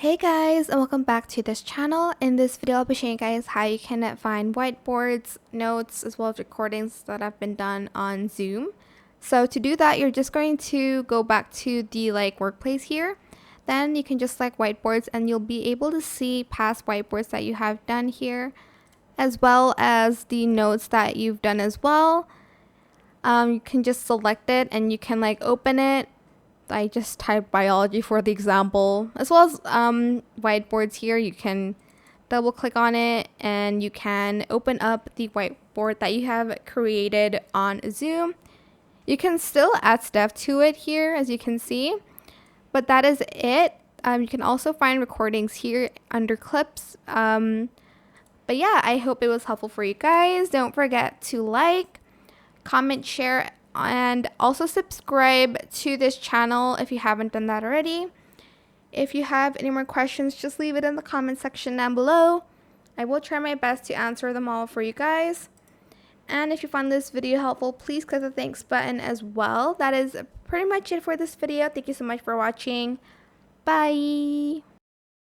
Hey guys, and welcome back to this channel. In this video I'll be showing you guys how you can find whiteboards, notes, as well as recordings that have been done on Zoom. So to do that, you're just going to go back to the workplace here. Then you can just select whiteboards and you'll be able to see past whiteboards that you have done here, as well as the notes that you've done as well. You can just select it and you can open it. I just typed biology for the example, as well as whiteboards here. You can double click on it and you can open up the whiteboard that you have created on Zoom. You can still add stuff to it here, as you can see, but that is it. You can also find recordings here under clips. But yeah, I hope it was helpful for you guys. Don't forget to like, comment, share, and also subscribe to this channel if you haven't done that already. If you have any more questions, just leave it in the comment section down below. I will try my best to answer them all for you guys. And if you found this video helpful, please click the thanks button as well. That is pretty much it for this video. Thank you so much for watching. Bye!